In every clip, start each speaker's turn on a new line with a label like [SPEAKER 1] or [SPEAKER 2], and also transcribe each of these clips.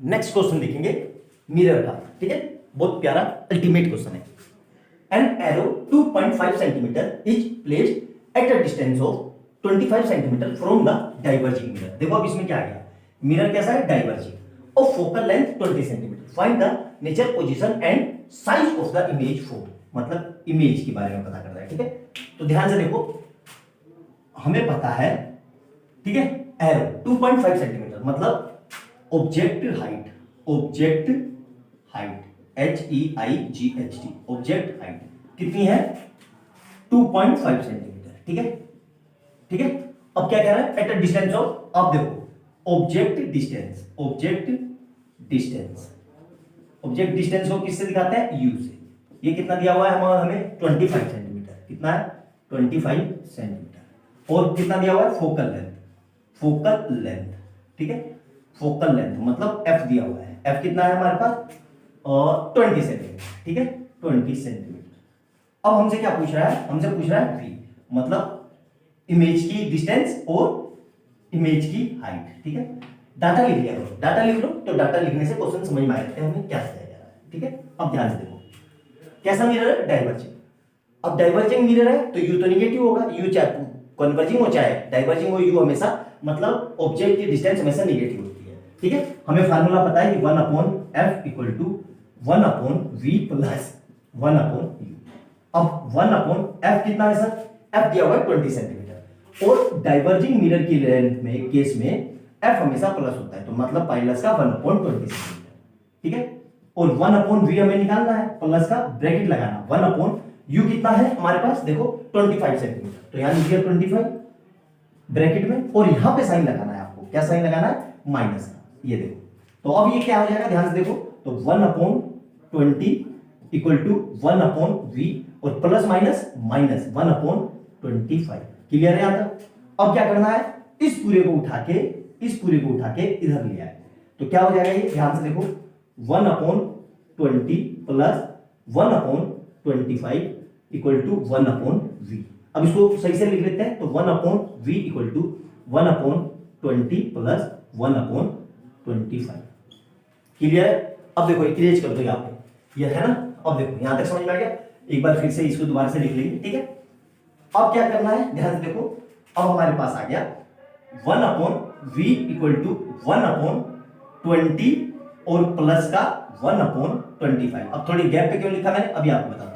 [SPEAKER 1] Next question देखेंगे mirror का, ठीक है, बहुत प्यारा अल्टीमेट क्वेश्चन है। An arrow 2.5 centimetre is placed at a distance of 25 centimetre from the diverging mirror. देखो अब इसमें क्या आ गया, मिरर कैसा है, डाइवर्जिंग, और focal length 20 centimetre. Find the nature, position and size of the image photo, मतलब इमेज के बारे में पता कर रहा है, ठीक है। तो ध्यान से देखो, हमें पता है, ठीक है, एरो 2.5 सेंटीमीटर मतलब object height, object height HEIGHT, object height कितनी है, 2.5 सेंटीमीटर, ठीक है, ठीक है। अब क्या कह रहा है, एट अ डिस्टेंस ऑफ, अब देखो object distance, object distance, object distance को किससे दिखाते हैं, U से। ये कितना दिया हुआ है हमें 25 सेंटीमीटर, कितना है 25 सेंटीमीटर। और कितना दिया हुआ है, फोकल लेंथ, फोकल लेंथ, ठीक है, फोकल लेंथ मतलब F दिया हुआ है, F कितना है हमारे पास 20 सेंटीमीटर, ठीक है, 20 सेंटीमीटर। अब हमसे क्या पूछ रहा है, हमसे पूछ रहा है V, मतलब इमेज की डिस्टेंस और इमेज की हाइट, ठीक है। डाटा लिख लिया करो, डाटा लिख लो, तो डाटा लिखने से क्वेश्चन समझ में आ जाते हैं हमें क्या बताया जा रहा है, ठीक है। अब ध्यान से देखो, कैसा मिरर है, डाइवर्जिंग। अब डाइवर्जिंग मिरर है तो U तो निगेटिव होगा, U चाहे कन्वर्जिंग हो चाहे डाइवर्जिंग हो, U हमेशा मतलब ऑब्जेक्ट की डिस्टेंस हमेशा निगेटिव होती है, ठीक है। हमें फार्मूला पता है कि 1/f equal to 1/v plus 1/u। अब 1/f कितना है सर, f दिया हुआ है 20 सेंटीमीटर, और डाइवर्जिंग मिरर की लेंथ में केस में f हमेशा प्लस होता है, तो मतलब पाइलस का 1/20 सेंटीमीटर, ठीक है। और 1/v हमें निकालना है, प्लस का ब्रैकेट लगाना, 1/u कितना है हमारे पास, देखो 25 सेंटीमीटर, तो यहां लिख दिया 25 ब्रैकेट में, और यहां पे साइन लगाना है आपको, क्या साइन लगाना है, माइनस का, ये देखो। तो अब ये क्या हो जाएगा, ध्यान से देखो, तो 1/20 इक्वल टू 1/v, और प्लस माइनस माइनस 1/25। क्लियर है यहां तक। अब क्या करना है, इस पूरे को उठा के, इस पूरे को उठा के इधर ले आए, तो क्या हो जाएगा ये, ध्यान से देखो, 1/20 प्लस 1/25 इक्वल टू 1/v। अब इसको सही से लिख लेते हैं, तो 1/v equal to 1/20 plus 1/25। Clear है। अब देखो इरेज कर दो यहाँ पे, ये है ना। अब देखो यहां तक समझ में आ गया, एक बार फिर से इसको दोबारा से लिख लेंगे, ठीक है। अब क्या करना है, ध्यान से देखो, अब हमारे पास आ गया 1/v इक्वल टू 1/20 और प्लस का 1/25। अब थोड़ी गैप पे क्यों लिखा मैंने, अभी आपको बताता हूं।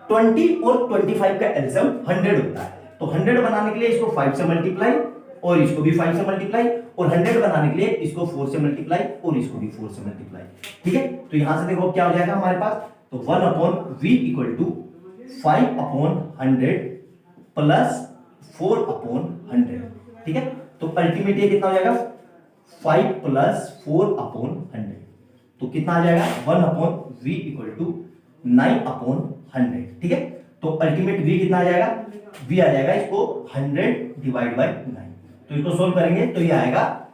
[SPEAKER 1] 20 और 25 का एलसीएम 100 होता है, तो 100 बनाने के लिए इसको 5 से मल्टीप्लाई, और इसको भी 5 से मल्टीप्लाई, और 100 बनाने के लिए इसको 4 से मल्टीप्लाई, और इसको भी 4 से मल्टीप्लाई, ठीक है। तो यहां से देखो क्या हो जाएगा हमारे पास, तो 1/v इक्वल टू 5/100 प्लस 4/100, ठीक है। तो अल्टीमेट ये कितना हो जाएगा, 5 प्लस 4/100, तो कितना आ जाएगा 1/v इक्वल टू 9/100, ठीक है। तो अल्टीमेट v कितना आ जाएगा, v आ जाएगा इसको 100 डिवाइड बाय 9, तो इसको सोल्व करेंगे तो ये आएगा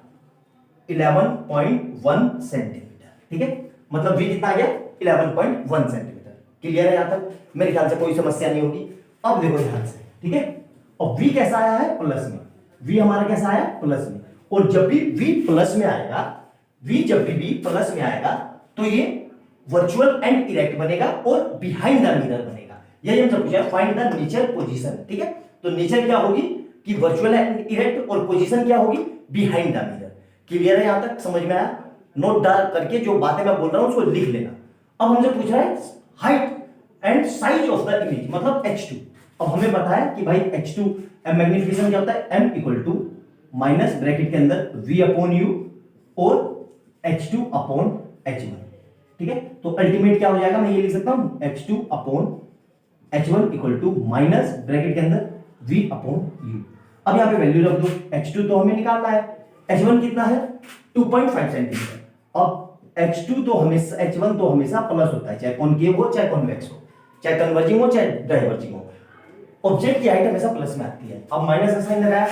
[SPEAKER 1] 11.1 सेंटीमीटर, ठीक है। मतलब v कितना आ गया 11.1 सेंटीमीटर। क्लियर है यहां तक, मेरे ख्याल से कोई समस्या नहीं होगी। अब देखो ध्यान से, ठीक है, और v कैसा आया है, प्लस में, v हमारा कैसा आया प्लस में, और जब भी v प्लस में आएगा, v जब भी v प्लस में आएगा तो ये वर्चुअल एंड इरेक्ट बनेगा और बिहाइंड द मिरर बनेगा। यही हमसे पूछा है, फाइंड द नेचर पोजीशन, ठीक है। तो नेचर क्या होगी कि वर्चुअल एंड इरेक्ट, और पोजीशन क्या होगी बिहाइंड द मिरर। क्लियर है यहां तक, समझ में आया। नोट डाल करके जो बातें मैं बोल रहा हूं उसको लिख लेना। अब हमसे पूछ रहा है height and size of the image, मतलब h2। अब हमें पता है कि भाई h2 मैग्निफिकेशन क्या होता है, m equal to minus bracket के अंदर v/u और h2/h1, ठीक है। तो अल्टीमेट क्या हो जाएगा, मैं ये लिख सकता हूं h2/h1 equal to minus bracket के अंदर v/u। अब यहां पे वैल्यू रख दो, h2 तो हमें निकालना है, h1 कितना है 2.5 सेंटीमीटर। अब h2 तो हमेशा, h1 तो हमेशा प्लस होता है, चाहे कॉनकेव हो चाहे कॉन्वेक्स हो, चाहे कन्वर्जिंग हो चाहे डाइवर्जिंग हो, ऑब्जेक्ट की हाइट हमेशा प्लस में आती है। अब माइनस का साइन लगाया,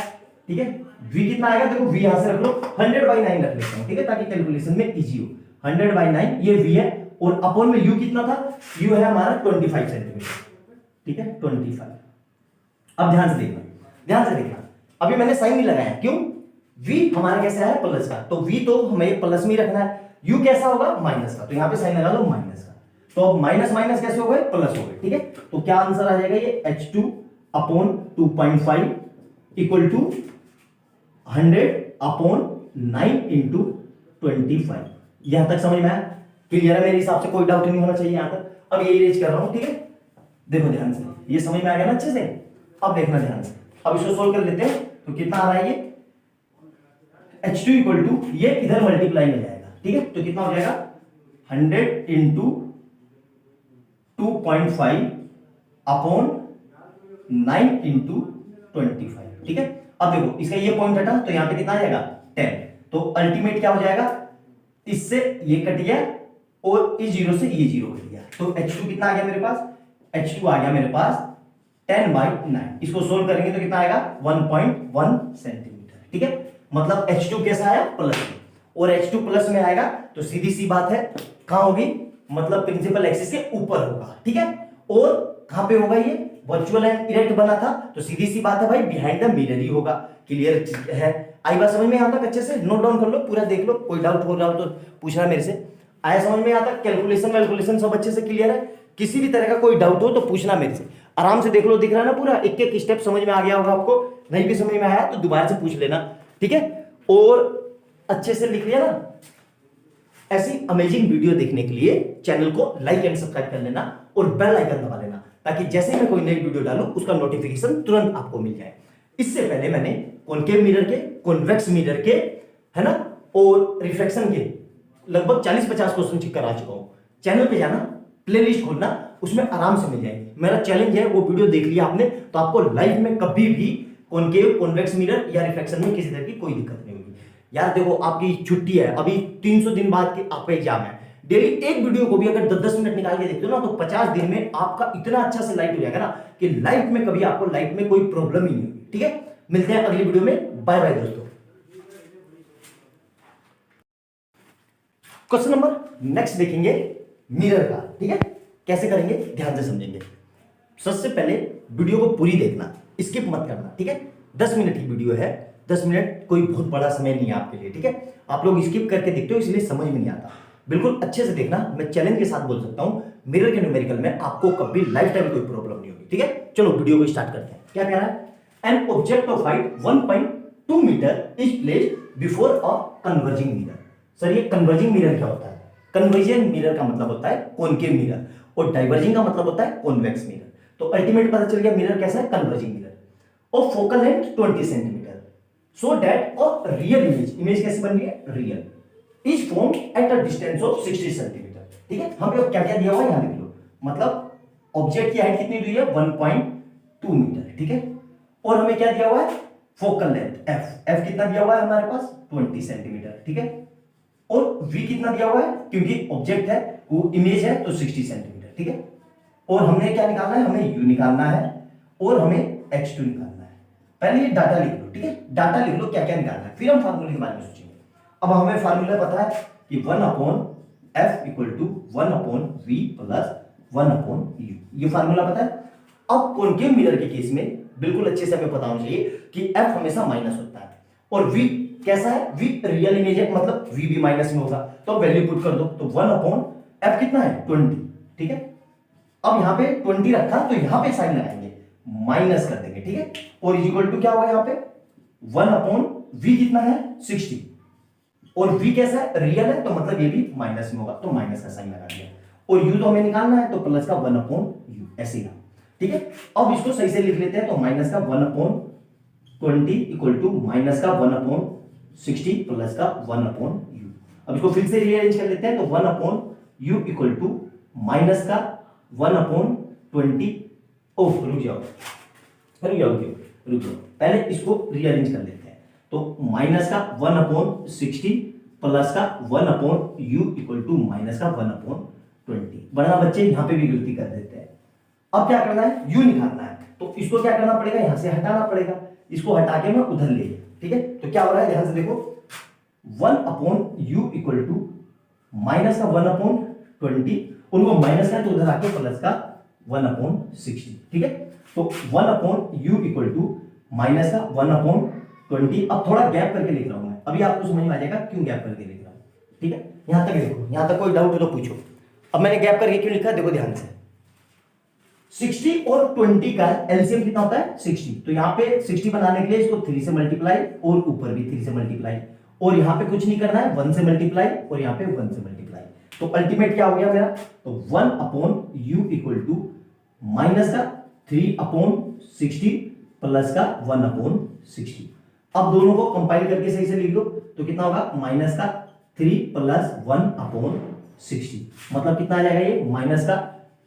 [SPEAKER 1] ठीक है। v कितना आएगा, देखो v यहां से रख लो, 100/9 रख लेता हूं, ठीक है, ताकि कैलकुलेशन में इजी हो। 100/9 ये v है, और अपॉन में u कितना था, u है हमारा 25 सेंटीमीटर, ठीक है, 25। अब ध्यान से देखना, ध्यान से देखना, अभी मैंने साइन नहीं लगाया, क्यों, v हमारा कैसा है प्लस का, तो v तो हमें प्लस में ही रखना है, u कैसा होगा माइनस का, तो यहाँ पे साइन लगा लो माइनस का, तो अब माइनस माइनस कैसे हो गए प्लस हो गए, ठीक है। तो क्या आंसर आ जाएगा ये H2 upon 2.5 equal to 100 upon 9 into 25। यहां तक समझ में आया, क्लियर है, मेरे हिसाब से कोई डाउट नहीं होना चाहिए यहां तक। अब ये इरेज कर रहा हूं, ठीक है, देखो ध्यान से, ये समझ में आ गया ना अच्छे से। अब देखना ध्यान से, अब इसको सोल्व कर लेते हैं, तो कितना आ रहा है ये H2 इक्वल टू, ये इधर मल्टीप्लाई में जाएगा, ठीक है, तो कितना हो जाएगा 100 इंटू 2.5 अपॉन 9 इंटू 25, ठीक है। अब देखो इसका ये पॉइंट हटा, तो यहां पे कितना आ जाएगा 10, तो अल्टीमेट क्या हो जाएगा, इससे ये कट गया और इस जीरो से ये जीरो कट गया, तो H2 कितना आ गया मेरे पास, H2 आ गया मेरे पास 10/9। इसको सोल्व करेंगे तो कितना आएगा 1.1 सेंटीमीटर, ठीक है। मतलब H2 कैसा आया प्लस में, और H2 प्लस में आएगा तो सीधी सी बात है कहां होगी, मतलब प्रिंसिपल एक्सिस के ऊपर होगा, ठीक है। और कहां पे होगा, ये वर्चुअल एंड इरेक्ट बना था, तो सीधी सी बात है भाई बिहाइंड द मिरर ही होगा। क्लियर है, आई बात समझ में यहाँ तक, अच्छे से नोट डाउन कर लो, पूरा देख लो, कोई डाउट हो रहा हो तो पूछना मेरे से। आया समझ में यहाँ तक, कैलकुलेशन सब अच्छे से क्लियर है, किसी भी तरह का कोई डाउट हो तो पूछना मेरे से, आराम से देख लो, दिख रहा है ना पूरा, एक एक स्टेप समझ में आ गया होगा आपको, नहीं भी समझ में आया तो दोबारा से पूछ लेना, ठीक है। और अच्छे से लिख लिया ना। ऐसी अमेजिंग वीडियो देखने के लिए चैनल को लाइक एंड सब्सक्राइब कर लेना और बेल आइकन दबा लेना, ताकि जैसे मैं कोई नई वीडियो डालूं उसका नोटिफिकेशन तुरंत आपको मिल जाए। इससे पहले मैंने कॉनकेव मिरर के, कॉन्वेक्स मिरर के, है ना, और रिफ्लेक्शन के लगभग 40-50 क्वेश्चन चेक करा चुका हूं। चैनल पे जाना, प्लेलिस्ट खोलना, उसमें आराम से मिल जाएंगे। मेरा चैलेंज है, वो वीडियो देख लिया आपने तो आपको लाइफ में कभी भी कॉनकेव, कॉन्वेक्स मिरर या रिफ्लेक्शन में किसी तरह की कोई दिक्कत नहीं होगी। यार देखो आपकी छुट्टी है, अभी 300 दिन बाद के आपका एग्जाम है, डेली एक वीडियो को भी अगर 10-10 मिनट निकाल के देखते हो ना, तो 50 दिन में आपका इतना अच्छा से लाइफ हो जाएगा ना कि लाइफ में कभी आपको लाइफ में कोई प्रॉब्लम ही नहीं होगी, ठीक है। मिलते हैं अगली वीडियो में, बाय बाय दोस्तों। क्वेश्चन नंबर नेक्स्ट देखेंगे मिरर का, ठीक है, कैसे करेंगे ध्यान से समझेंगे। सबसे पहले वीडियो को पूरी देखना, स्किप मत करना, ठीक है। 10 मिनट की वीडियो है, 10 मिनट कोई बहुत बड़ा समय नहीं है आपके लिए, ठीक है। आप लोग स्किप करके देखते हो इसलिए समझ में नहीं आता, बिल्कुल अच्छे से देखना। मैं चैलेंज के साथ बोल सकता हूं मिरर के न्यूमेरिकल में आपको कभी लाइफ टाइम कोई प्रॉब्लम नहीं होगी, ठीक है। चलो वीडियो को स्टार्ट करते हैं। क्या कह रहा है, an object of height 1.2 metre is placed before a converging mirror. Sir ये कन्वर्जिंग मिरर क्या होता है? कन्वर्जिंग मिरर का मतलब होता है कॉनकेव मिरर, और डाइवर्जिंग का मतलब होता है कॉन्वेक्स मिरर। तो अल्टीमेट पता चल गया मिरर कैसा है, कन्वर्जिंग मिरर। और focal length 20 centimetre, so that a real image कैसे बन रही है, real is formed at a distance of 60 centimetre, ठीक है। हम पे क्या क्या दिया हुआ है यहां लिख लो, मतलब ऑब्जेक्ट की हाइट कितनी दी है 1.2 मीटर, ठीक है। और हमें क्या दिया हुआ है, फोकल लेंथ एफ कितना दिया हुआ है हमारे पास 20 सेंटीमीटर, ठीक है। और v कितना दिया हुआ है, क्योंकि ऑब्जेक्ट है वो इमेज है तो 60 सेंटीमीटर, ठीक है। और हमने क्या निकालना है, हमें u निकालना है और हमें h2 निकालना है। पहले ये डाटा लिख लो, ठीक है, डाटा लिख लो क्या क्या निकालना है, फिर हम फार्मूले के बारे में सोचेंगे। अब हमें फार्मूला पता है कि 1/f equal to 1/v plus 1/u, ये फार्मूला पता है। अब कॉनकेव मिरर के केस में बिल्कुल अच्छे से हमें पता होना चाहिए कि f हमेशा माइनस होता है और v कैसा है, v रियल इमेज है, मतलब v भी माइनस में होगा, तो वैल्यू पुट कर दो, तो 1/f कितना है 20, ठीक है। अब यहां पे 20 रखा तो यहां पे साइन लगाएंगे, माइनस कर देंगे, ठीक है। और इक्वल टू क्या होगा यहां पे 1/v कितना है 60, और v कैसा है रियल है, तो मतलब ये भी माइनस में होगा, तो माइनस का साइन लगा दिया। और u तो हमें निकालना है, तो प्लस का 1/u ऐसे ही, ठीक है। अब इसको सही से लिख लेते हैं, तो माइनस का 1/20 इक्वल टू माइनस का 1/60 प्लस का 1/u। अब इसको फिर से रीअरेंज कर लेते हैं, तो 1/u इक्वल टू माइनस का 1/20। ओह रुक जाओ, पहले इसको रीअरेंज कर लेते हैं, तो माइनस का 1/60 प्लस का 1/u इक्वल टू माइनस का 1/20। बड़ा बच्चे यहां पे भी गलती कर देते हैं। अब क्या करना है, u निकालना है, तो इसको क्या करना पड़ेगा, यहां से हटाना पड़ेगा, इसको हटा के मैं उधर ले गया, ठीक है। तो क्या हो रहा है ध्यान से देखो, 1/u इक्वल टू माइनस का 1/20, उनको माइनस का तो उधर आके प्लस का 1/60, ठीक है। तो 1/u इक्वल टू माइनस का 20। अब थोड़ा गैप करके लिख रहा हूं मैं, अभी आपको समझ में आ जाएगा क्यों गैप करके लिख रहा हूं, ठीक है। यहां तक देखो, यहां तक कोई डाउट हो तो पूछो। अब मैंने गैप करके क्यों लिखा, देखो ध्यान से। 60 और 20 का एलसीएम कितना होता है 60, तो यहाँ पे 60 बनाने के लिए इसको 3 से मल्टीप्लाई और ऊपर भी 3 से मल्टीप्लाई, और यहाँ पे कुछ नहीं करना है, 1 से मल्टीप्लाई और यहाँ पे 1 से मल्टीप्लाई। तो अल्टीमेट क्या हो गया मेरा, तो 1 upon u equal to minus का 3 अपॉन 60 प्लस का 1 अपॉन 60। अब दोनों को कंपाइल करके सही से लिख दो, तो कितना होगा माइनस का 3 प्लस 1 अपॉन 60, मतलब कितना आ जाएगा ये माइनस का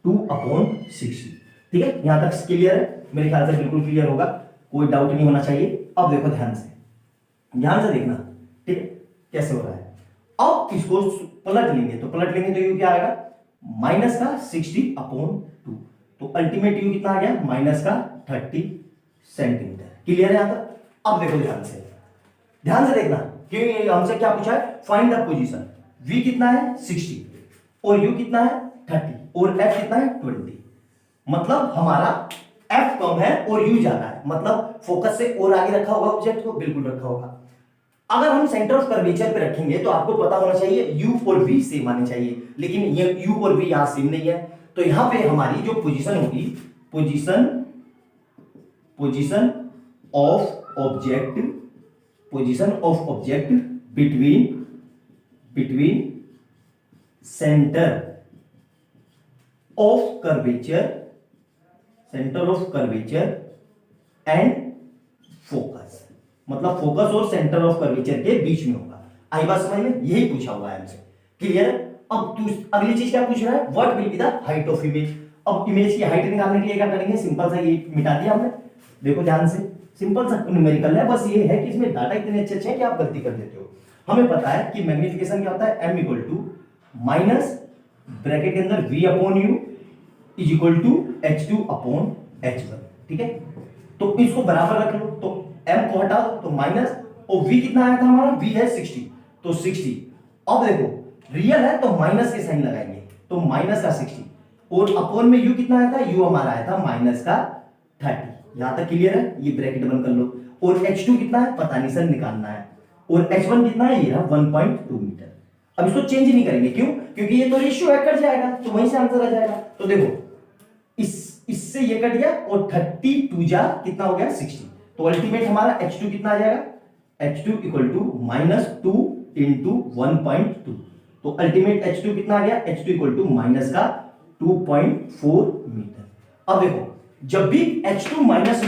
[SPEAKER 1] 2 अपॉन 60। ठीक है, यहां तक क्लियर है, मेरे ख्याल से बिल्कुल क्लियर होगा, कोई डाउट नहीं होना चाहिए। अब देखो ध्यान से देखना, ठीक है कैसे हो रहा है। अब इसको पलट लेंगे, तो यू क्या आएगा माइनस का 60 अपॉन 2, तो अल्टीमेट यू कितना आ गया माइनस का 30 सेंटीमीटर। क्लियर है यहां तक। अब देखो ध्यान से देखना, क्योंकि हमसे क्या पूछा है, फाइंड द पोजीशन। v कितना है 60 और u कितना है 30 और f कितना है 20, मतलब हमारा f कम है और u ज्यादा है, मतलब फोकस से और आगे रखा होगा ऑब्जेक्ट को, बिल्कुल रखा होगा। अगर हम सेंटर ऑफ कर्वेचर पे रखेंगे तो आपको पता होना चाहिए u और v सेम आने चाहिए, लेकिन ये u और v यहां सेम नहीं है, तो यहां पे हमारी जो पोजीशन होगी, position of object between centre of curvature and focus, मतलब फोकस और सेंटर ऑफ कर्वेचर के बीच में होगा। आई बात समझ में, यही पूछा हुआ है हमसे। क्लियर। अब तू अगली चीज क्या पूछ रहा है, what will be the height of image. अब इमेज की हाइट निकालने के लिए क्या करेंगे, सिंपल सा ये मिटा दिया हमने। देखो ध्यान से, सिंपल सा न्यूमेरिकल है, बस ये है कि इसमें डाटा इतने अच्छे हैं कि आप गलती कर देते हो। हमें पता है कि मैग्निफिकेशन क्या होता है, m equal to minus bracket के अंदर v upon u is equal to h2 upon h1। ठीक है, तो इसको बराबर रख लो, तो m को हटा दो तो माइनस, और v कितना आया था हमारा, v है 60, तो 60। अब देखो रियल है तो माइनस के साइन लगाएंगे, तो माइनस का 60, और अपॉन में u कितना आया था, u हमारा आया था माइनस का 30। यहां तक क्लियर है, ये ब्रैकेट बंद कर लो। और h2 कितना है पता नहीं सर, निकालना है, और h1 कितना है, ये रहा 1.2 मीटर। अब इसको चेंज नहीं करेंगे, क्यों, क्योंकि ये तो रेशियो है, कट जाएगा, तो वहीं से आंसर आ जाएगा। तो देखो इससे ये कट गया, और 32 जा कितना हो गया 60, तो अल्टीमेट हमारा h2 कितना आ जाएगा, h2 equal to minus 2 into 1.2, तो अल्टीमेट h2 कितना आ गया, h2 इक्वल टू माइनस का 2.4 मीटर। अब देखो जब भी h2 माइनस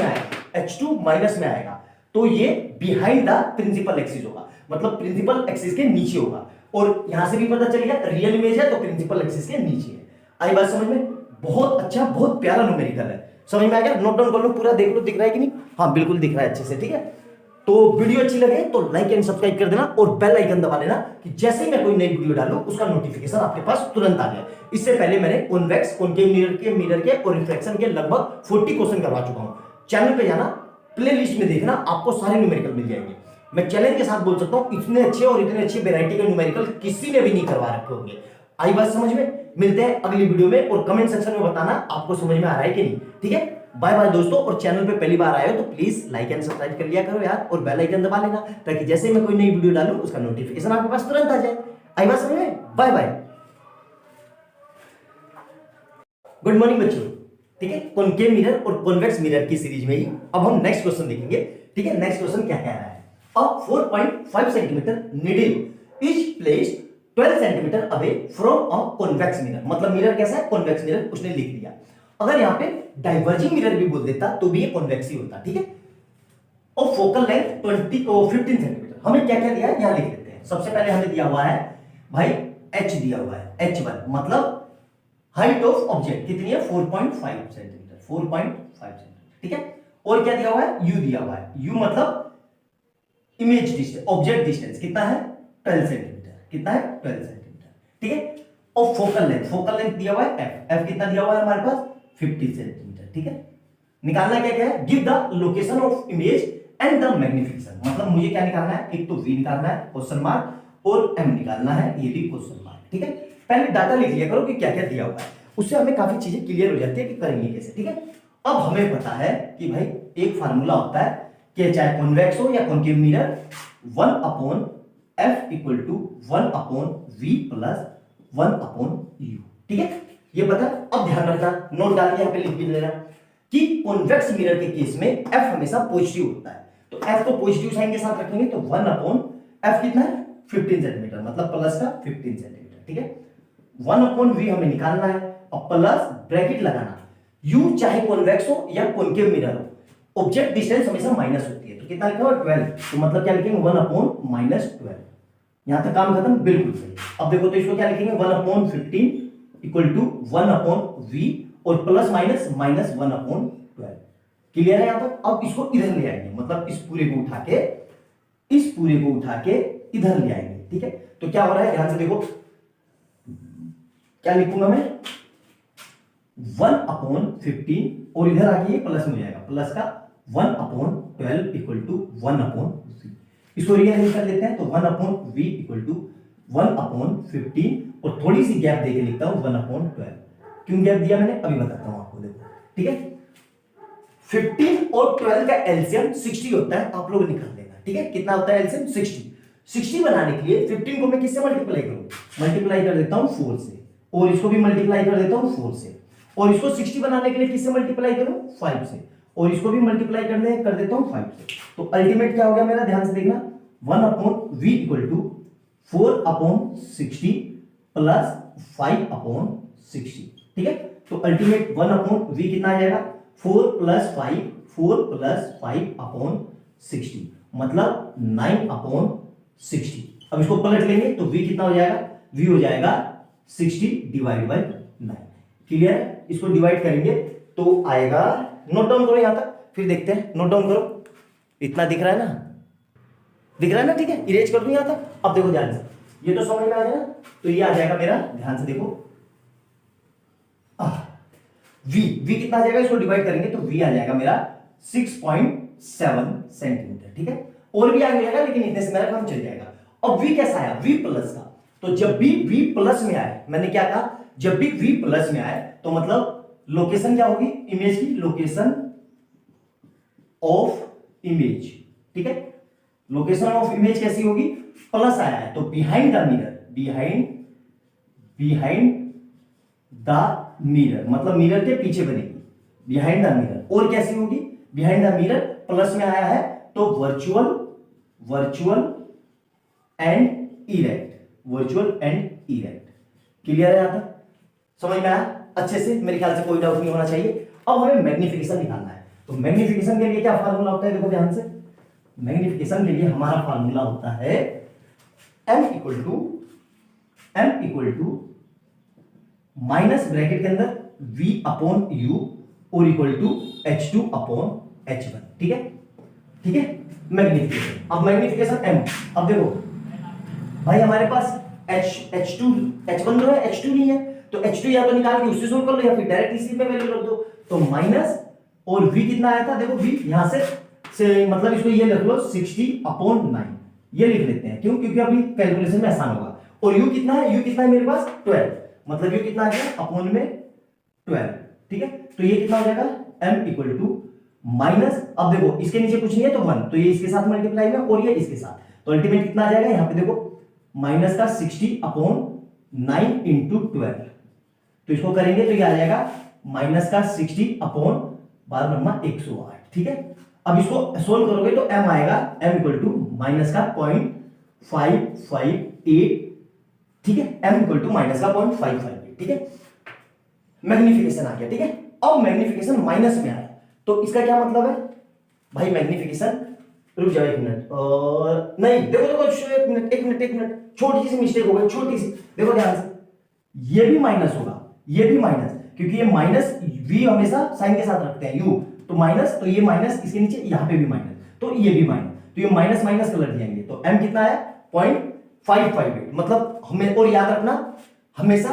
[SPEAKER 1] में आएगा तो ये बिहाइंड द प्रिंसिपल एक्सिस होगा, मतलब प्रिंसिपल एक्सिस के नीचे होगा, और यहां से भी पता चल गया रियल इमेज है तो प्रिंसिपल एक्सिस के नीचे है। आई बात समझ में, बहुत अच्छा, बहुत प्यारा न्यूमेरिकल है, समझ में आ गया। नोट डाउन कर लो, पूरा देख लो, दिख रहा है कि नहीं, हाँ बिल्कुल दिख रहा है अच्छे से। ठीक है, तो वीडियो अच्छी लगे तो लाइक एंड सब्सक्राइब कर देना, और बेल आइकन दबा देना कि जैसे ही मैं कोई नई वीडियो डालूं उसका नोटिफिकेशन आपके पास तुरंत आ जाए। इससे पहले मैंने कॉन्वेक्स, कॉनकेव मिरर के और रिफ्लेक्शन के लगभग 40 क्वेश्चन करवा चुका हूं। चैनल पे जाना, प्लेलिस्ट में देखना, आपको सारे न्यूमेरिकल मिल जाएंगे। मैं चैलेंज के साथ बोल सकता हूं, इतने अच्छे और इतने अच्छे वैरायटी के न्यूमेरिकल किसी ने भी नहीं करवा रखे होंगे। आई बात समझ में, मिलते हैं अगली वीडियो में, और कमेंट सेक्शन में बताना आपको समझ में आ रहा है कि नहीं। ठीक है, बाय बाय दोस्तों, और चैनल पे पहली बार आए हो तो प्लीज लाइक एंड सब्सक्राइब कर लिया करो यार, और बेल आइकन दबा लेना, ताकि जैसे ही मैं कोई नई वीडियो डालूं उसका नोटिफिकेशन आपके पास तुरंत आ जाए। आई बात समझ में, बाय बाय, गुड मॉर्निंग बच्चों। ठीक है, कॉनकेव मिरर और कॉन्वेक्स मिरर की सीरीज में ही अब हम नेक्स्ट क्वेश्चन देखेंगे। ठीक है, नेक्स्ट क्वेश्चन क्या कह रहा है, अ 4.5 centimetre needle is placed 12 centimetre away from a convex mirror, मतलब मिरर कैसा है, कॉन्वेक्स मिरर, उसने लिख दिया। अगर यहां पे डाइवर्जिंग मिरर भी बोल देता तो भी ये कॉन्वेक्स ही होता। ठीक है, और फोकल लेंथ 15 सेंटीमीटर, हमें क्या क्या दिया है यहां लिख देते हैं। सबसे पहले हमें दिया हुआ है भाई h दिया हुआ है, h1 मतलब हाइट ऑफ ऑब्जेक्ट कितनी है 4.5 सेंटीमीटर, 4.5 सेंटीमीटर। ठीक है, और क्या दिया हुआ है, u दिया हुआ है, u मतलब इमेज डिस्टेंस, ऑब्जेक्ट डिस्टेंस कितना है 12 सेंटीमीटर, कितना है 12 सेंटीमीटर। ठीक है, और फोकल लेंथ दिया हुआ है f कितना दिया हुआ है हमारे पास 50 सेंटीमीटर। ठीक है, निकालना क्या क्या है, give the location of image and the magnification, मतलब मुझे क्या निकालना है, एक तो v निकालना है क्वेश्चन मार्क, और m निकालना है, ये भी क्वेश्चन मार्क। ठीक है, पहले डाटा लिख लिया करो कि क्या क्या दिया हुआ है, उससे हमें काफी चीजें क्लियर हो जाती है कि करेंगे कैसे। ठीक है, अब हमें पता है कि भाई एक फार्मूला होता है कि चाहे कॉन्वेक्स हो या concave mirror, 1 upon F equal to 1 upon V plus 1 upon U. ठीक है, ये पता। अब ध्यान रखना, नोट डाल के यहां पे लिख भी लेना कि कॉन्वेक्स मिरर के केस में एफ हमेशा पॉजिटिव होता है, तो एफ को पॉजिटिव साइन के साथ रखेंगे तो 1 अपॉन एफ कितना है 15 सेंटीमीटर, मतलब प्लस का 15 सेंटीमीटर। ठीक है, 1 अपॉन वी हमें निकालना है और प्लस ब्रैकेट लगाना, यू चाहे कॉन्वेक्स हो या कॉन्केव मिरर हो, ऑब्जेक्ट डिस्टेंस हमेशा माइनस होती है, तो कितना लिखा हुआ 12, तो मतलब क्या लिखेंगे 1 अपॉन -12। यहां तक काम खत्म, बिल्कुल सही। अब देखो तो इसको क्या लिखेंगे 1 upon 15 equal to 1 upon V और plus minus minus 1 upon 12। Clear है यहां तक? अब इसको इधर ले आएंगे, मतलब इस पूरे को उठा के इधर ले आएंगे। ठीक है, तो क्या हो रहा है ध्यान से देखो, क्या लिखूंगा मैं 1 अपॉन 15 और इधर आके ये प्लस में हो जाएगा, प्लस का 1 upon 12 equal to 1 upon V. इसको रिअरेंज कर लेते हैं तो 1 upon V equal to 1 upon 15 और थोड़ी सी गैप देके लिखता हूं 1 अपॉन 12। क्यों गैप दिया मैंने अभी बताता हूं आपको, देखो। ठीक है, 15 और 12 का एलसीएम 60 होता है, आप लोग निकाल लेना। ठीक है, कितना होता है एलसीएम 60 बनाने के लिए 15 को मैं किससे मल्टीप्लाई करूं, मल्टीप्लाई कर देता हूं 4 से, और इसको भी मल्टीप्लाई कर देता हूं 4 से, और इसको 60 बनाने के लिए किससे मल्टीप्लाई करूं 5 से, और इसको भी मल्टीप्लाई कर देता हूं 5 से। तो अल्टीमेट क्या हो गया मेरा, ध्यान से देखना, 1 upon V equal to 4 upon 60 plus 5 upon 60। ठीक है, तो अल्टीमेट 1 अपॉन वी कितना आ जाएगा 4 प्लस 5 अपॉन 60, मतलब 9 अपॉन 60। अब इसको पलट लेंगे तो v कितना हो जाएगा, v हो जाएगा 60 डिवाइड बाई 9। क्लियर है, इसको डिवाइड करेंगे तो आएगा, नोट डाउन करो यहां तक, फिर देखते हैं। नोट डाउन करो, इतना दिख रहा है ना, ठीक है, इरेज कर दूं यहां तक। अब देखो ध्यान से, ये तो समझ में आ गया ना, तो ये आ जाएगा मेरा, ध्यान से देखो v कितना आ जाएगा, इसको डिवाइड करेंगे तो v आ जाएगा मेरा 6.7 सेंटीमीटर। ठीक है, और भी आ जाएगा लेकिन इतने से मेरा काम चल जाएगा। अब v कैसा आया, v प्लस का, तो जब भी v प्लस में आए, मैंने क्या कहा, जब भी v प्लस में आए तो मतलब लोकेशन क्या होगी, इमेज की लोकेशन ऑफ इमेज। ठीक है, लोकेशन ऑफ इमेज कैसी होगी, प्लस आया है तो बिहाइंड द मिरर, मतलब मिरर के पीछे बनेगी, बिहाइंड द मिरर। और कैसी होगी, बिहाइंड द मिरर प्लस में आया है तो वर्चुअल एंड इरेक्ट। क्लियर है यहां तक, समझ में आया अच्छे से, मेरे ख्याल से कोई डाउट नहीं होना चाहिए। अब हमें मैग्निफिकेशन निकालना है, तो मैग्निफिकेशन के लिए क्या फार्मूला होता है, देखो ध्यान से, मैग्निफिकेशन के लिए हमारा फार्मूला होता है m equal to minus bracket के अंदर v अपॉन u और equal to h2 upon h1। ठीक है, मैग्निफिकेशन। अब मैग्निफिकेशन m, अब देखो भाई हमारे पास h1 जो है, h2 नहीं है, तो h2 या तो निकाल के उससे सोल्व कर लो या फिर डायरेक्ट इसी पे वैल्यू रख दो। तो माइनस और v कितना आया था, देखो v यहां से मतलब इसको ये लिख लो 60 अपॉन 9, ये लिख लेते हैं, क्यों, क्योंकि अभी कैलकुलेशन में आसान होगा। और u कितना है मेरे पास 12, मतलब u कितना आ गया अपॉन में 12। ठीक है, तो ये कितना हो जाएगा m इक्वल टू माइनस, अब देखो इसके नीचे कुछ नहीं है तो 1, तो ये इसके साथ मल्टीप्लाई में और ये इसके साथ, तो अल्टीमेट कितना आ जाएगा, यहां पे देखो माइनस का 60 अपॉन 9 इंटू 12, तो इसको करेंगे तो ये आ जाएगा माइनस का 60 अपॉन 12 108। ठीक है, अब इसको सोल्व करोगे तो m आएगा, m इक्वल टू माइनस का 0.558। ठीक है, m इक्वल टू माइनस का 0.558। ठीक है, मैग्निफिकेशन आ गया। ठीक है, अब मैग्निफिकेशन माइनस में आया तो इसका क्या मतलब है भाई, मैग्निफिकेशन, रुक जाओ एक मिनट, और नहीं देखो एक मिनट, छोटी सी मिस्टेक हो गई, छोटी सी, देखो ध्यान से, ये भी माइनस होगा, ये भी माइनस, क्योंकि ये माइनस v हमेशा साइन के साथ रखते हैं u, तो माइनस, तो ये माइनस इसके नीचे, यहां पे भी माइनस, तो ये भी माइनस, तो ये माइनस माइनस कलर जाएंगे, तो m कितना है 0.558, मतलब हमें, और याद रखना हमेशा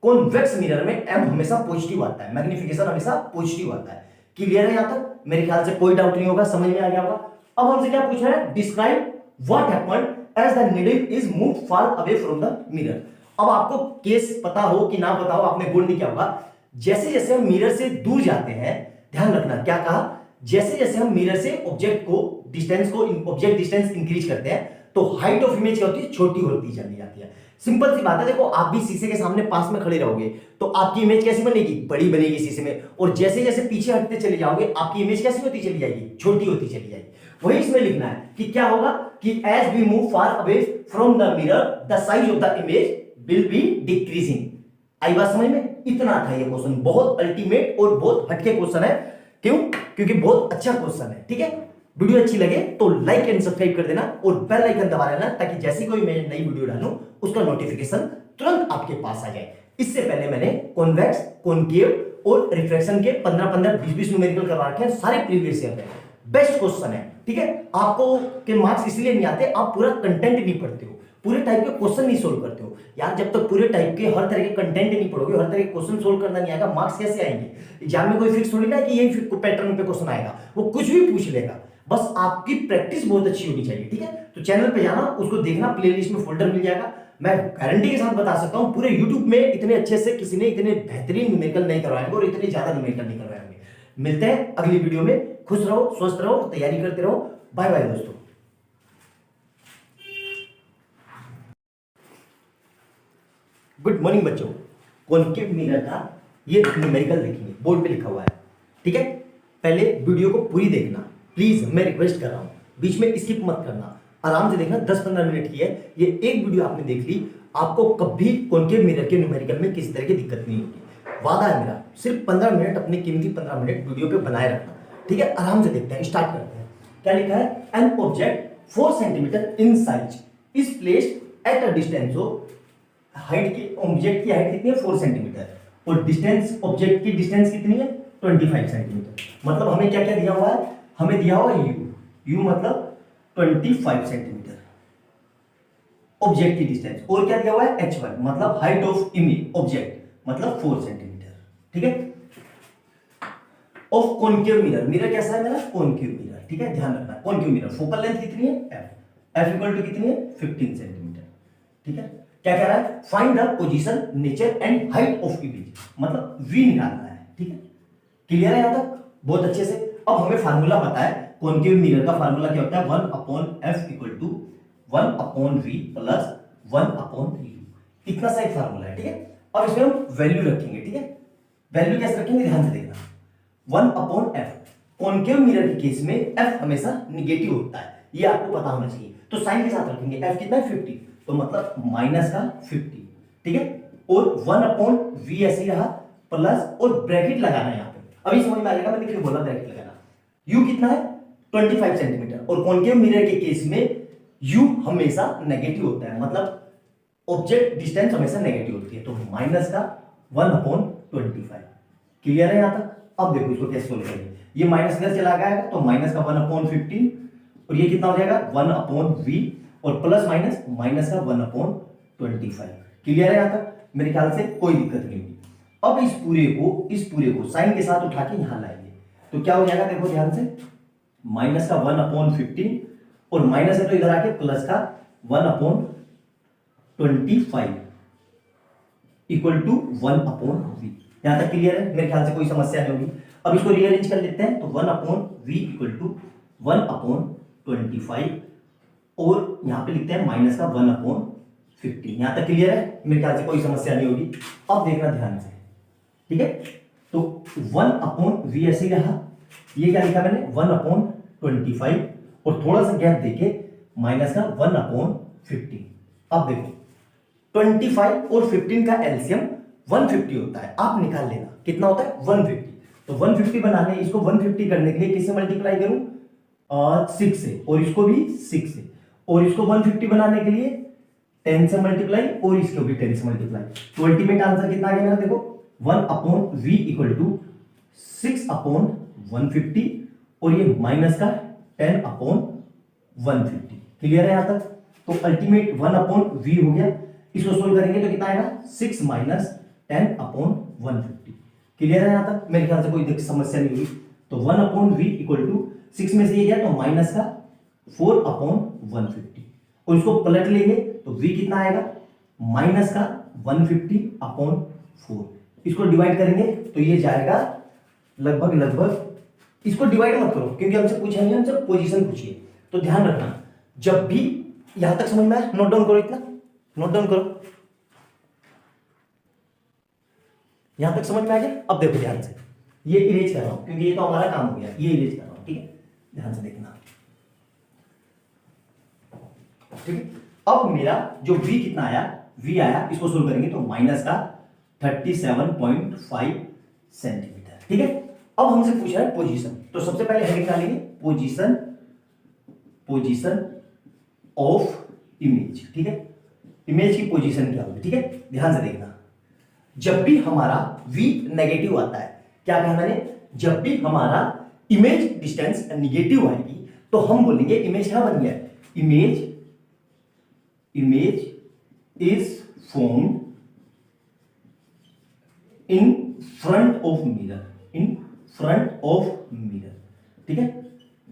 [SPEAKER 1] कॉन्वेक्स मिरर में m हमेशा पॉजिटिव आता है, मैग्निफिकेशन हमेशा पॉजिटिव आता है। क्लियर है यहां तक, मेरे ख्याल से कोई डाउट नहीं होगा, समझ में आ गया होगा। अब हमसे क्या पूछ रहा है, describe what happened as the needle is move far away from the mirror. अब आपको केस पता हो कि ना पता हो, आपने बोल नहीं किया होगा, जैसे हम मिरर से दूर जाते हैं, ध्यान रखना क्या कहा, जैसे हम मिरर से ऑब्जेक्ट को डिस्टेंस को ऑब्जेक्ट डिस्टेंस इंक्रीज करते हैं तो हाइट ऑफ इमेज क्या होती है, छोटी होती चली जाती है। सिंपल सी बात है, देखो आप भी शीशे के सामने पास में खड़े रहोगे तो आपकी इमेज कैसी बनेगी, बड़ी बनेगी शीशे में, और जैसे जैसे पीछे हटते चले जाओगे आपकी इमेज कैसी होती चली जाएगी, छोटी होती चली जाएगी। वही इसमें लिखना है कि क्या होगा कि as we move far away from the mirror the size of the image will be decreasing. आई बात समझ में? इतना था ये क्वेश्चन, बहुत अल्टीमेट और बहुत हटके क्वेश्चन है। क्यों? क्योंकि बहुत अच्छा क्वेश्चन है। ठीक है, वीडियो अच्छी लगे तो लाइक एंड सब्सक्राइब कर देना और बेल आइकन दबा लेना ताकि जैसी कोई मैं नई वीडियो डालूं उसका नोटिफिकेशन तुरंत आपके पास आ जाए। इससे पहले मैंने कॉन्वेक्स, कॉनकेव और रिफ्लेक्शन के 15-15, 20-20 न्यूमेरिकल करवा रखे हैं, सारे प्रीवियस ईयर में बेस्ट क्वेश्चन है। ठीक है, आपको के मार्क्स इसलिए नहीं आते, आप पूरा कंटेंट नहीं पढ़ते हो, पूरे टाइप के क्वेश्चन नहीं सोल्व करते हो यार। जब तक पूरे टाइप के हर तरह के कंटेंट नहीं पढ़ोगे, हर तरह के क्वेश्चन सोल्व करना नहीं आएगा, मार्क्स कैसे आएंगे? एग्जाम में कोई फिक्स थोड़ी ना कि यही पैटर्न पे क्वेश्चन आएगा, वो कुछ भी पूछ लेगा। बस आपकी प्रैक्टिस बहुत अच्छी होनी चाहिए। ठीक है, तो चैनल पे जाना, उसको देखना, प्लेलिस्ट में फोल्डर मिल जाएगा। मैं गारंटी के साथ बता सकता हूं पूरे यूट्यूब में इतने अच्छे से किसी ने इतने बेहतरीन न्यूमेरिकल नहीं करवाएंगे और इतने ज्यादा न्यूमेरिकल नहीं करवाएंगे। मिलते हैं अगली वीडियो में। खुश रहो, स्वस्थ रहो, तैयारी करते रहो। बाय बाय दोस्तों। गुड मॉर्निंग बच्चों। कॉनकेव मिरर का ये न्यूमेरिकल देखेंगे, बोर्ड पे लिखा हुआ है। ठीक है, पहले वीडियो को पूरी देखना प्लीज, मैं रिक्वेस्ट कर रहा हूं, बीच में स्किप मत करना, आराम से देखना। 10-15 मिनट की है ये, एक वीडियो आपने देख ली, आपको कभी कॉनकेव मिरर के न्यूमेरिकल में किसी तरह की दिक्कत नहीं होगी। वादा है मेरा, सिर्फ 15 मिनट, अपने कीमती 15 मिनट वीडियो पे बनाए रखना। ठीक है, आराम से देखते हैं, स्टार्ट करते हैं। क्या लिखा है? An object 4 centimetre in size is placed at a distance of, height की, ऑब्जेक्ट की हाइट कितनी है? 4 सेंटीमीटर, और डिस्टेंस, ऑब्जेक्ट की डिस्टेंस कितनी है? 25 सेंटीमीटर। मतलब हमें क्या क्या दिया हुआ है? हमें दिया हुआ है u मतलब 25 सेंटीमीटर ऑब्जेक्ट की डिस्टेंस, और क्या दिया हुआ है? h1 मतलब हाइट ऑफ इमेज ऑब्जेक्ट मतलब 4 सेंटीमीटर। ठीक है, ऑफ कॉनकेव मिरर, मिरर कैसा है मेरा? Concave mirror. ठीक है, ध्यान रखना, कॉनकेव मिरर फोकल लेंथ कितनी है? f इक्वल टू कितनी है? 15 सेंटीमीटर। ठीक है, क्या कह रहा है? Find the position, nature and height of image, मतलब v निकालना है। ठीक है, क्लियर है यहां तक? बहुत अच्छे से। अब हमें फार्मूला पता है, कॉनकेव मिरर का फार्मूला क्या होता है? 1/f equal to 1/v plus 1/u, इतना सा एक फार्मूला है। ठीक है, अब इसमें हम वैल्यू रखेंगे। ठीक है, वैल्यू कैसे रखेंगे ध्यान से देखना। 1/f, कॉनकेव मिरर के केस में f हमेशा निगेटिव होता है, ये आपको पता होना चाहिए, तो साइन के साथ रखेंगे। f कितना है? 50, तो मतलब माइनस का 50। ठीक है, और 1/v ऐसे ही रहा, प्लस, और ब्रैकेट लगाना है यहाँ पे। अभी समझ में आ जाएगा मैंने क्यों बोला ब्रैकेट लगाना। u कितना है? 25 सेंटीमीटर, और कॉनकेव मिरर के केस में u हमेशा नेगेटिव होता है, मतलब ऑब्जेक्ट डिस्टेंस हमेशा नेगेटिव होती है, तो माइनस का 1/25। क्लियर है यहां तक? अब देखो इसको कैसे सोल्व करेंगे। ये माइनस इधर चला गया तो माइनस का 1/15, और ये कितना हो जाएगा? 1/v, और प्लस माइनस, माइनस का 1/25। क्लियर है यहां तक? मेरे ख्याल से कोई दिक्कत नहीं होगी। अब इस पूरे को साइन के साथ उठा के यहां लाएंगे तो क्या हो जाएगा? देखो ध्यान से, माइनस का 1/15, और माइनस है तो इधर आके प्लस का 1/25 इक्वल टू 1/v। यहां तक क्लियर है? मेरे ख्याल से कोई समस्या नहीं होगी। अब इसको रीअरेंज कर लेते हैं तो 1/v इक्वल टू 1/25, और यहां पे लिखते हैं माइनस का 1/15। यहां तक क्लियर है? मेरे ख्याल से कोई समस्या नहीं होगी। अब देखना ध्यान से। ठीक है, तो 1/v ऐसे ही रहा, ये क्या लिखा मैंने? 1/25, और थोड़ा सा गैप देके माइनस का 1/15। अब देखो 25 और 15 का एलसीएम 150 होता है, आप निकाल लेना कितना होता है? 150। तो 150 बनाने, इसको 150 करने के लिए किससे मल्टीप्लाई करूं? 6 से, और इसको भी 6 से, और इसको 150 बनाने के लिए 10 से मल्टीप्लाई, और इसको भी 10 से मल्टीप्लाई। तो अल्टीमेट आंसर कितना आ गया मेरा? देखो 1/v इक्वल टू 6/150, और ये माइनस का 10/150। क्लियर है यहां तक? तो अल्टीमेट 1/v हो गया। इसको सोल्व करेंगे तो कितना आएगा? 6 माइनस 10/150। क्लियर है यहां तक? मेरे ख्याल से कोई समस्या नहीं हुई। तो 1/v इक्वल टू 6 में से ये गया तो माइनस का 4/150, और इसको पलट लेंगे तो v कितना आएगा? माइनस का 150/4। इसको डिवाइड करेंगे तो ये जाएगा लगभग इसको डिवाइड मत करो क्योंकि हमसे पूछा नहीं, हमसे पोजीशन पूछिए। तो ध्यान रखना, जब भी यहां तक समझ में आया, नोट डाउन करो, इतना नोट डाउन करो। यहां तक समझ में आ गया? अब देखो ध्यान से, ये इरेज कर रहा हूं क्योंकि ये तो हमारा काम हो गया, ये इरेज कर रहा हूं, ठीक है? ध्यान से देखना, ठीक है? अब मेरा जो v कितना आया, v आया, इसको सोल्व करेंगे तो माइनस का 37.5 सेंटीमीटर, ठीक है? अब हमसे पूछ रहा है पोजीशन, तो सबसे पहले हेडिंग डालेंगे पोजीशन, पोजीशन ऑफ इमेज, ठीक है? इमेज की पोजीशन क्या होगी, ठीक है? ध्यान से देखना, जब भी हमारा v नेगेटिव आता है, क्या कहा मैंने? जब भी हमारा इमेज डिस्टेंस नेगेटिव आएगी तो हम बोलेंगे इमेज क्या बन गया, image is formed in front of mirror, in front of mirror, ठीक है?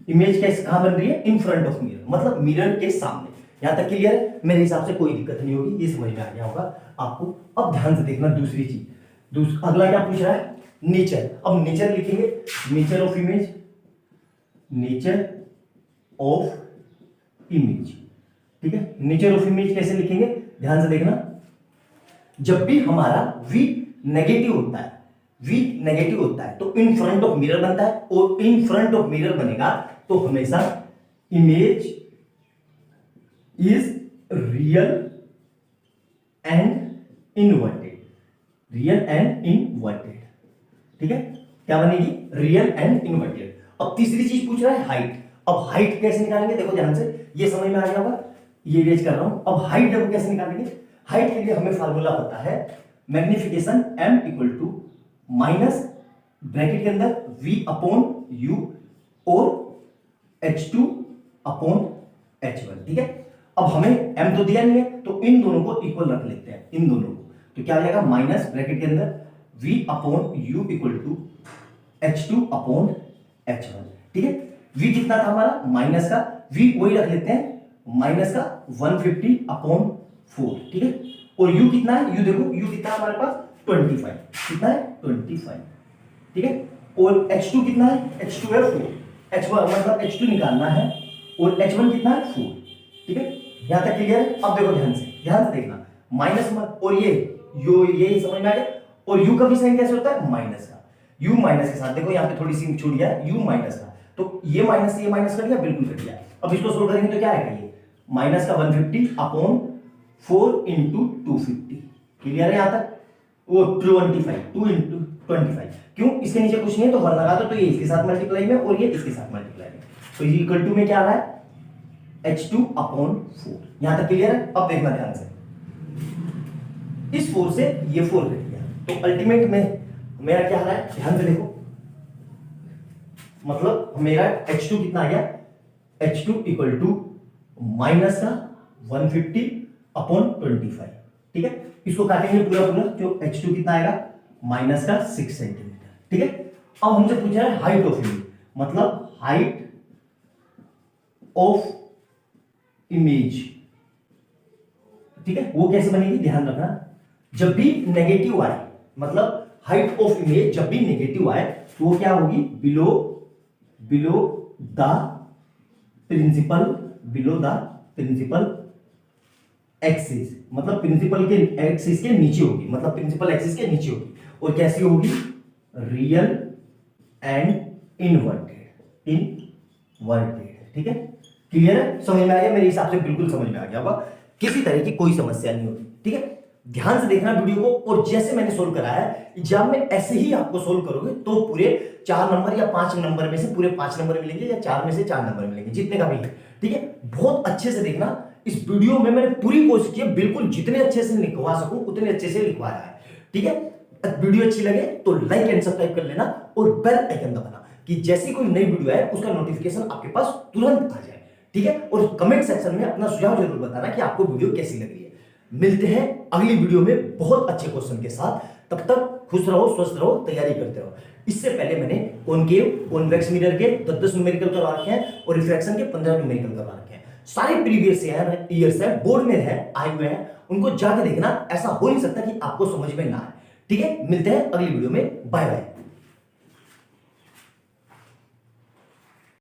[SPEAKER 1] इमेज कैसे कहां बन रही है? इन फ्रंट ऑफ मिरर, मतलब मिरर के सामने। यहां तक क्लियर है? मेरे हिसाब से कोई दिक्कत नहीं होगी, ये समझ में आ गया होगा आपको। अब ध्यान से देखना दूसरी चीज, अगला क्या पूछ रहा है? नेचर। अब नेचर लिखेंगे, nature of image, nature of image, ठीक है? नेचर ऑफ इमेज कैसे लिखेंगे? ध्यान से देखना, जब भी हमारा v नेगेटिव होता है, v नेगेटिव होता है तो इन फ्रंट ऑफ मिरर बनता है, और इन फ्रंट ऑफ मिरर बनेगा तो हमेशा image is real and inverted, real and inverted, ठीक है? क्या बनेगी? Real and inverted. अब तीसरी चीज पूछ रहा है हाइट। अब हाइट कैसे निकालेंगे? देखो ध्यान से, ये समझ में आ गया होगा, ये रेज कर रहा हूं। अब हाइट देखो कैसे निकालेंगे? हाइट के लिए हमें फार्मूला पता है, magnification m equal to minus bracket के अंदर v अपॉन u और h2 अपॉन h1, ठीक है? अब हमें m तो दिया नहीं है तो इन दोनों को इक्वल रख लेते हैं, इन दोनों को, तो क्या आ जाएगा? माइनस ब्रैकेट के अंदर v upon u equal to h2 upon h1, ठीक है? v कितना था हमारा? माइनस का, v वही रख लेते हैं, माइनस का 150 अपॉन 4, ठीक है? और u कितना है? u देखो, u कितना है हमारे पास? 25, कितना है? 25, ठीक है? और h2 कितना है? h2 है 4, h1 मतलब h2 निकालना है, और h1 कितना है? 4, ठीक है? यहां तक क्लियर है? अब देखो ध्यान से देखना, माइनस मत, और ये समझ में आ गया? और u का भी साइन कैसे होता है? माइनस का, u माइनस के साथ, देखो यहां पे थोड़ी सी छूट गया है, u माइनस का, तो ये माइनस कट गया, बिल्कुल कट गया। अब इसको सोल्व करेंगे तो क्या आएगा? ये माइनस का 150 अपॉन 4 इंटू 250, क्लियर है यहां तक? वो 25, 2 इंटू 25, क्यों? इसके नीचे कुछ नहीं है तो 1 लगा दो, तो ये इसके साथ मल्टीप्लाई में और ये इसके साथ मल्टीप्लाई में, तो ये इक्वल टू में क्या आ रहा है? h2 upon 4। यहां तक क्लियर है? अब देखना ध्यान से, इस 4 से ये 4 कट गया, तो अल्टीमेट में मेरा क्या आ रहा है? ध्यान से देखो, मतलब मेरा h2 कितना आ गया? h2 इक्वल टू माइनस का 150 अपॉन 25, ठीक है? इसको काटेंगे पूरा, जो h2 कितना आएगा? माइनस का 6 सेंटीमीटर, ठीक है? अब हमसे पूछा है हाइट ऑफ इमेज, मतलब हाइट ऑफ इमेज, ठीक है? वो कैसे बनेगी? ध्यान रखना, जब भी नेगेटिव आए, मतलब हाइट ऑफ इमेज जब भी नेगेटिव आए तो वो क्या होगी? बिलो द प्रिंसिपल एक्सिस, मतलब प्रिंसिपल के एक्सिस के नीचे होगी, मतलब प्रिंसिपल एक्सिस के नीचे होगी, और कैसी होगी? रियल एंड इनवर्टेड, ठीक है? क्लियर है? समझ में आ गया? मेरे हिसाब से बिल्कुल समझ में आ गया होगा, किसी तरह की कोई समस्या नहीं होगी, ठीक है? ध्यान से देखना वीडियो को, और जैसे मैंने सोल्व कराया है एग्जाम में ऐसे ही आपको सोल्व करोगे तो पूरे 4 नंबर या 5 नंबर में से पूरे 5 नंबर मिलेंगे, या 4 में से 4 नंबर मिलेंगे, जितने का भी है, ठीक है? बहुत अच्छे से देखना, इस वीडियो में मैंने पूरी कोशिश की है बिल्कुल जितने अच्छे से लिखवा सकूं उतने अच्छे से लिखवाया है, ठीक है? वीडियो अच्छी लगे तो लाइक एंड सब्सक्राइब कर लेना, और बेल आइकन दबाना कि जैसी कोई नई वीडियो है उसका नोटिफिकेशन आपके पास तुरंत आ जाए, ठीक है? और कमेंट सेक्शन में अपना सुझाव जरूर बताना कि आपको वीडियो कैसी लग रही है। मिलते हैं अगली वीडियो में बहुत अच्छे क्वेश्चन के साथ, तब तक खुश रहो, स्वस्थ रहो, तैयारी करते रहो। इससे पहले मैंने कॉनकेव, कॉन्वेक्स मिरर के 10-10 न्यूमेरिकल करवा रखे हैं और रिफ्रैक्शन के 15 न्यूमेरिकल करवा रखे हैं। सारे प्रीवियस ईयर्स है, बोर्ड में है, आए हुए हैं, उनको जाकर देखना। ऐसा हो नहीं सकता कि आपको समझ में ना आए, ठीक है? मिलते हैं अगली वीडियो में, बाय बाय।